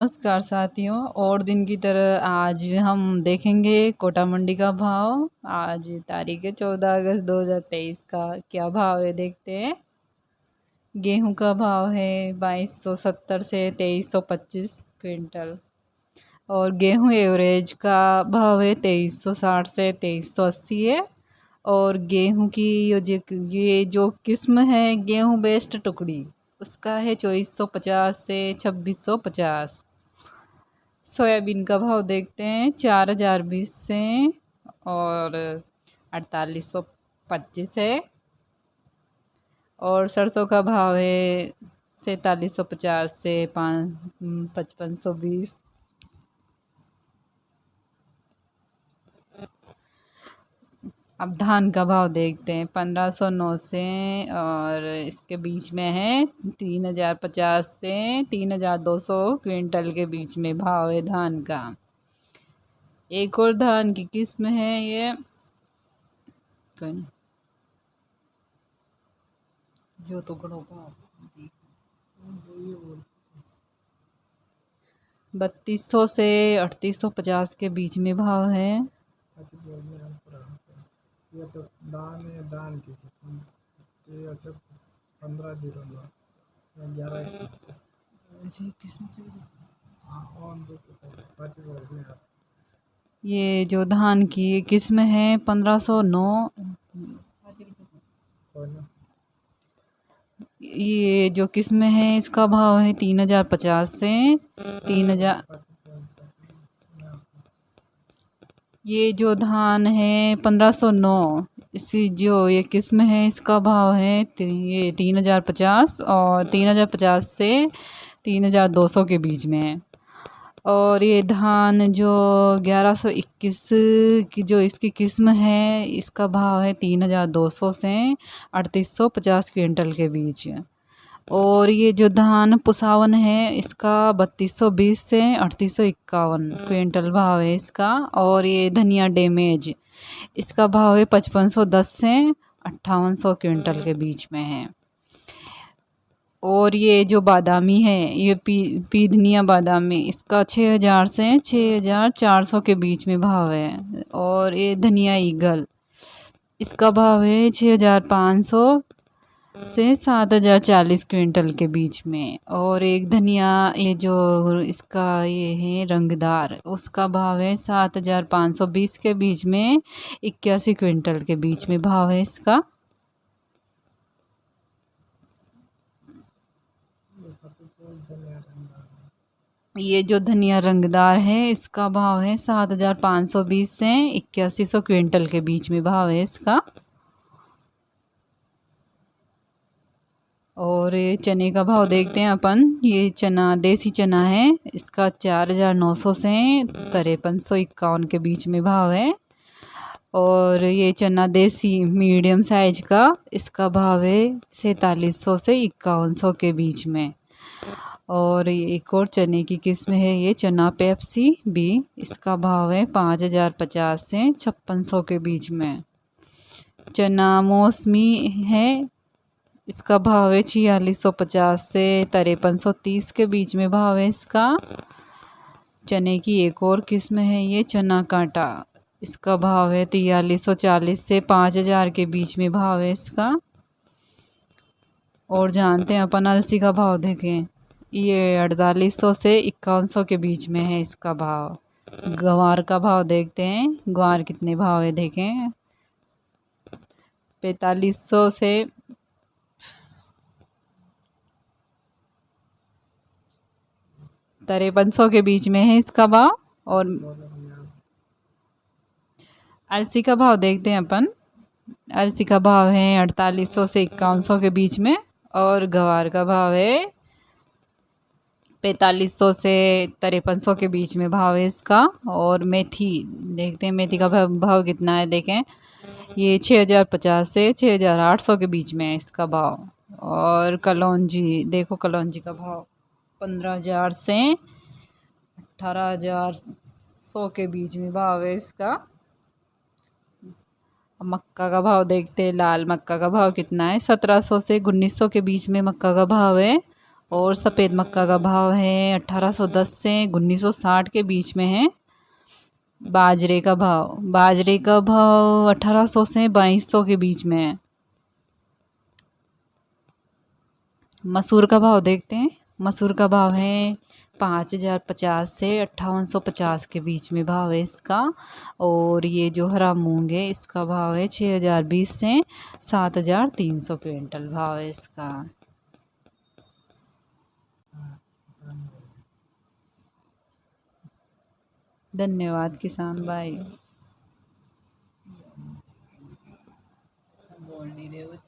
नमस्कार साथियों, और दिन की तरह आज हम देखेंगे कोटा मंडी का भाव। आज तारीख है 14 अगस्त 2023 का। क्या भाव है देखते हैं। गेहूं का भाव है 2270 से 2325 क्विंटल। और गेहूं एवरेज का भाव है 2360 से 2380 है। और गेहूं की ये जो किस्म है गेहूं बेस्ट टुकड़ी, उसका है 2450 से 2650। सोयाबीन का भाव देखते हैं 4020 से और 4825 है। और सरसों का भाव है 4750 से 5520। अब धान का भाव देखते हैं 1509 से और इसके बीच में है 3050 से 3200 क्विंटल के बीच में भाव है धान का। एक और धान की किस्म है ये जो तो गड़ो भाव 3200 से 3850 के बीच में भाव है। अच्छा बोलने हम पुराना से ये तो दान है, दान की किस्म ये। अच्छा 1509 11 किस्म हाँ ऑन दो पाँच बोलने आप ये जो धान की किस्म है 1509। कौन ये जो किस्म है इसका भाव है 3050 से 3000। ये जो धान है 1509, इसी जो ये किस्म है इसका भाव है ये 3050 और 3050 से 3200 के बीच में है। और ये धान जो 1121 की जो इसकी किस्म है इसका भाव है 3200 से 3850 क्विंटल के बीच। और ये जो धान पुसावन है इसका 3220 से 3851 क्विंटल भाव है इसका। और ये धनिया डैमेज, इसका भाव है 5510 से 5800 क्विंटल के बीच में है। और ये जो बादामी है ये पीधनिया बादामी, इसका 6000 से 6400 के बीच में भाव है। और ये धनिया ईगल, इसका भाव है 6500 से 7040 क्विंटल के बीच में। और एक धनिया ये जो इसका ये है रंगदार, उसका भाव है 7520 के बीच में 81 क्विंटल के बीच में भाव है इसका। ये जो धनिया रंगदार है इसका भाव है 7520 से 8100 क्विंटल के बीच में भाव है इसका। और ये चने का भाव देखते हैं अपन। ये चना देसी चना है, इसका 4900 से 5351 के बीच में भाव है। और ये चना देसी मीडियम साइज का, इसका भाव है 4700 से 5100 के बीच में। और ये एक और चने की किस्म है ये चना पेप्सी भी, इसका भाव है 5050 से 5600 के बीच में। चना मौसमी है, इसका भाव है 4650 से 5330 के बीच में भाव है इसका। चने की एक और किस्म है ये चना कांटा, इसका भाव है 4340 से 5000 के बीच में भाव है इसका। और जानते हैं अपन अलसी का भाव देखें, ये 4800 से 5100 के बीच में है इसका भाव। ग्वार का भाव देखते हैं, ग्वार कितने भाव है देखें। 4500 से 5300 के बीच में है इसका भाव। और अलसी का भाव देखते हैं अपन। अलसी का भाव है 4800 से 5100 के बीच में। और गवार का भाव है 4500 से 5300 के बीच में भाव है इसका। और मेथी देखते हैं, मेथी का भाव कितना है देखें। ये 6050 से 6800 के बीच में है इसका भाव। और कलौंजी देखो, कलौंजी का भाव 15000 से 18100 के बीच में भाव है इसका। अब मक्का का भाव देखते हैं, लाल मक्का का भाव कितना है। 1700 से 1900 के बीच में मक्का का भाव है। और सफ़ेद मक्का का भाव है 1810 से 1960 के बीच में है। बाजरे का भाव 1800 से 2200 के बीच में है। मसूर का भाव देखते हैं। मसूर का भाव है 5050 से 5850 के बीच में भाव है इसका। और ये जो हरा मूंग है इसका भाव है 6020 से 7300 क्विंटल भाव है इसका। धन्यवाद किसान भाई। बोल नहीं रहे हो।